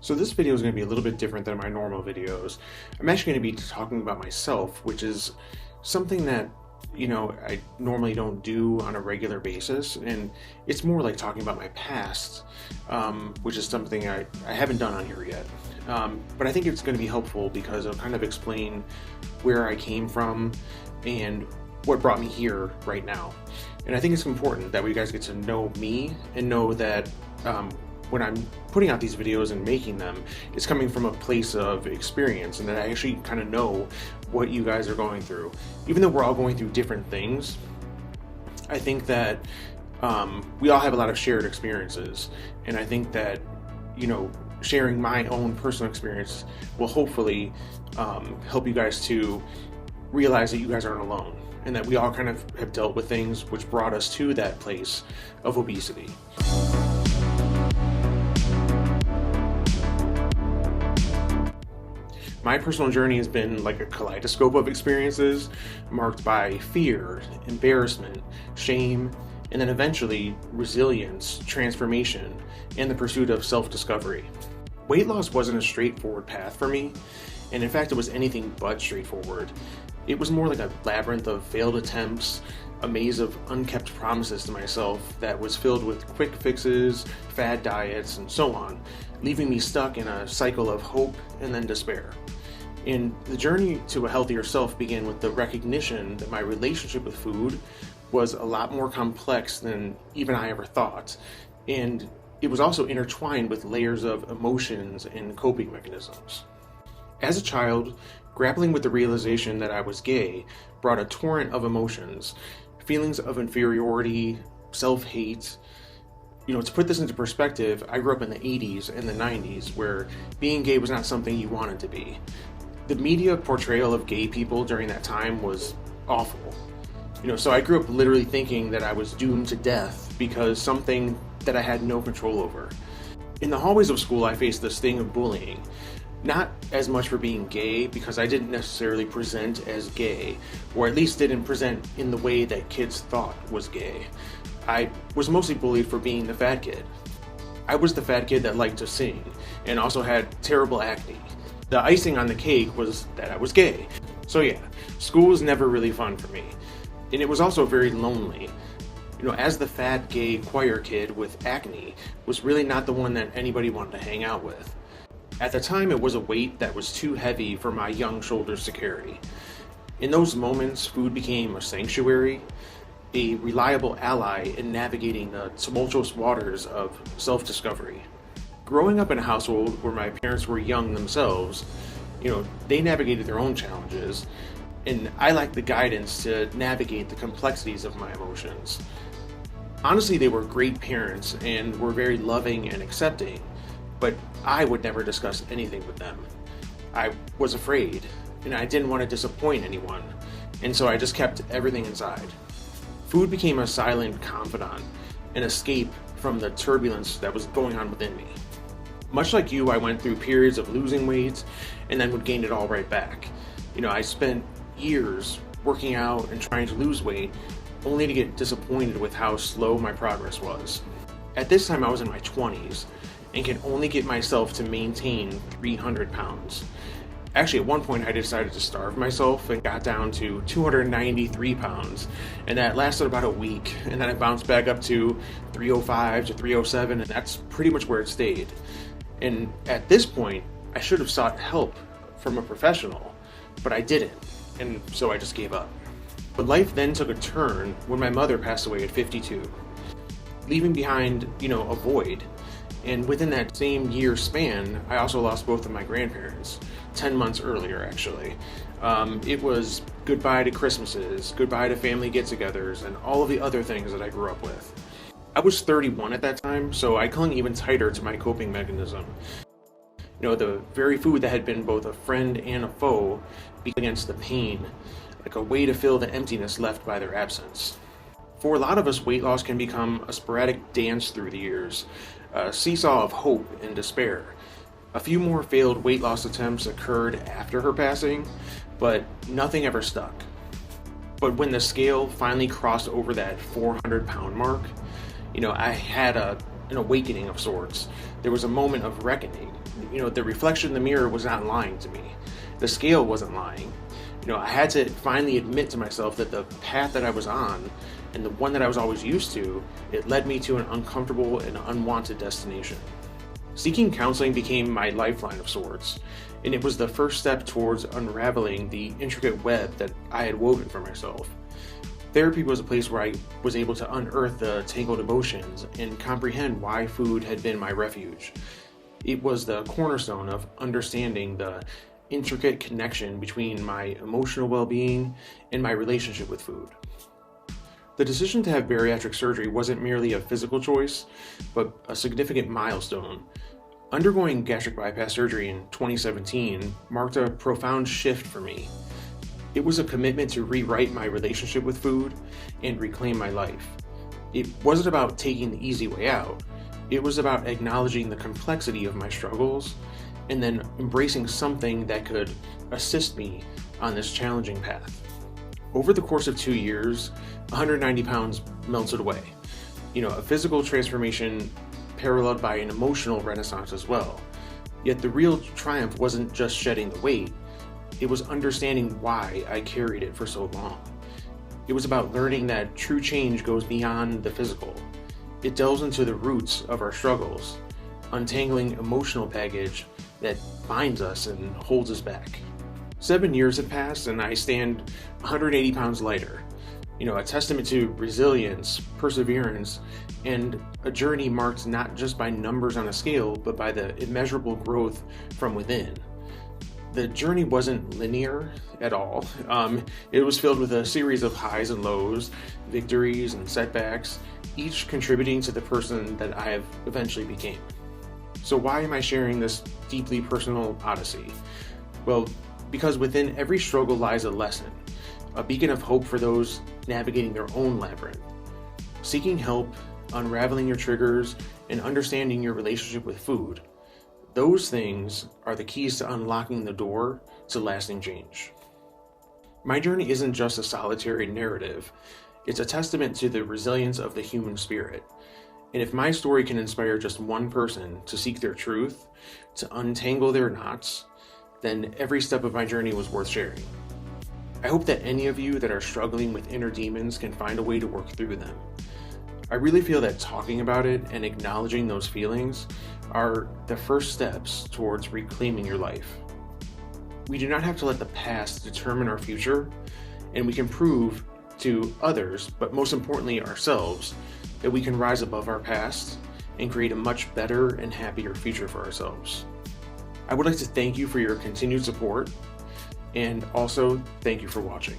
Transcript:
So this video is going to be a little bit different than my normal videos. I'm actually going to be talking about myself, which is something that, I normally don't do on a regular basis. And it's more like talking about my past, which is something I haven't done on here yet. But I think it's going to be helpful because it'll kind of explain where I came from and what brought me here right now. And I think it's important that you guys get to know me and know that when I'm putting out these videos and making them, it's coming from a place of experience and that I actually kind of know what you guys are going through. Even though we're all going through different things, I think that we all have a lot of shared experiences. And I think that, sharing my own personal experience will hopefully help you guys to realize that you guys aren't alone and that we all kind of have dealt with things which brought us to that place of obesity. My personal journey has been like a kaleidoscope of experiences marked by fear, embarrassment, shame, and then eventually resilience, transformation, and the pursuit of self-discovery. Weight loss wasn't a straightforward path for me, and in fact it was anything but straightforward. It was more like a labyrinth of failed attempts, a maze of unkept promises to myself that was filled with quick fixes, fad diets, and so on, leaving me stuck in a cycle of hope and then despair. And the journey to a healthier self began with the recognition that my relationship with food was a lot more complex than even I ever thought. And it was also intertwined with layers of emotions and coping mechanisms. As a child, grappling with the realization that I was gay brought a torrent of emotions, feelings of inferiority, self-hate. To put this into perspective, I grew up in the 80s and the 90s where being gay was not something you wanted to be. The media portrayal of gay people during that time was awful. So I grew up literally thinking that I was doomed to death because something that I had no control over. In the hallways of school, I faced the sting of bullying. Not as much for being gay, because I didn't necessarily present as gay, or at least didn't present in the way that kids thought was gay. I was mostly bullied for being the fat kid. I was the fat kid that liked to sing, and also had terrible acne. The icing on the cake was that I was gay. So yeah, school was never really fun for me. And it was also very lonely. As the fat gay choir kid with acne was really not the one that anybody wanted to hang out with. At the time, it was a weight that was too heavy for my young shoulders to carry. In those moments, food became a sanctuary, a reliable ally in navigating the tumultuous waters of self-discovery. Growing up in a household where my parents were young themselves, they navigated their own challenges, and I lacked the guidance to navigate the complexities of my emotions. Honestly, they were great parents and were very loving and accepting, but I would never discuss anything with them. I was afraid, and I didn't want to disappoint anyone, and so I just kept everything inside. Food became a silent confidant, an escape from the turbulence that was going on within me. Much like you, I went through periods of losing weight and then would gain it all right back. I spent years working out and trying to lose weight, only to get disappointed with how slow my progress was. At this time, I was in my 20s and can only get myself to maintain 300 pounds. Actually, at one point, I decided to starve myself and got down to 293 pounds, and that lasted about a week, and then I bounced back up to 305 to 307, and that's pretty much where it stayed. And at this point, I should have sought help from a professional, but I didn't, and so I just gave up. But life then took a turn when my mother passed away at 52, leaving behind, a void. And within that same year span, I also lost both of my grandparents, 10 months earlier actually. It was goodbye to Christmases, goodbye to family get-togethers, and all of the other things that I grew up with. I was 31 at that time, so I clung even tighter to my coping mechanism. The very food that had been both a friend and a foe became against the pain, like a way to fill the emptiness left by their absence. For a lot of us, weight loss can become a sporadic dance through the years, a seesaw of hope and despair. A few more failed weight loss attempts occurred after her passing, but nothing ever stuck. But when the scale finally crossed over that 400-pound mark, I had a an awakening of sorts. There was a moment of reckoning. The reflection in the mirror was not lying to me. The scale wasn't lying. I had to finally admit to myself that the path that I was on, and the one that I was always used to, it led me to an uncomfortable and unwanted destination. Seeking counseling became my lifeline of sorts, and it was the first step towards unraveling the intricate web that I had woven for myself. Therapy was a place where I was able to unearth the tangled emotions and comprehend why food had been my refuge. It was the cornerstone of understanding the intricate connection between my emotional well-being and my relationship with food. The decision to have bariatric surgery wasn't merely a physical choice, but a significant milestone. Undergoing gastric bypass surgery in 2017 marked a profound shift for me. It was a commitment to rewrite my relationship with food and reclaim my life. It wasn't about taking the easy way out. It was about acknowledging the complexity of my struggles and then embracing something that could assist me on this challenging path. Over the course of 2 years, 190 pounds melted away. A physical transformation paralleled by an emotional renaissance as well. Yet the real triumph wasn't just shedding the weight, it was understanding why I carried it for so long. It was about learning that true change goes beyond the physical. It delves into the roots of our struggles, untangling emotional baggage that binds us and holds us back. 7 years have passed and I stand 180 pounds lighter. A testament to resilience, perseverance, and a journey marked not just by numbers on a scale, but by the immeasurable growth from within. The journey wasn't linear at all. It was filled with a series of highs and lows, victories and setbacks, each contributing to the person that I have eventually became. So why am I sharing this deeply personal odyssey? Well, because within every struggle lies a lesson, a beacon of hope for those navigating their own labyrinth. Seeking help, unraveling your triggers, and understanding your relationship with food, those things are the keys to unlocking the door to lasting change. My journey isn't just a solitary narrative, it's a testament to the resilience of the human spirit. And if my story can inspire just one person to seek their truth, to untangle their knots, then every step of my journey was worth sharing. I hope that any of you that are struggling with inner demons can find a way to work through them. I really feel that talking about it and acknowledging those feelings are the first steps towards reclaiming your life. We do not have to let the past determine our future, and we can prove to others, but most importantly ourselves, that we can rise above our past and create a much better and happier future for ourselves. I would like to thank you for your continued support, and also thank you for watching.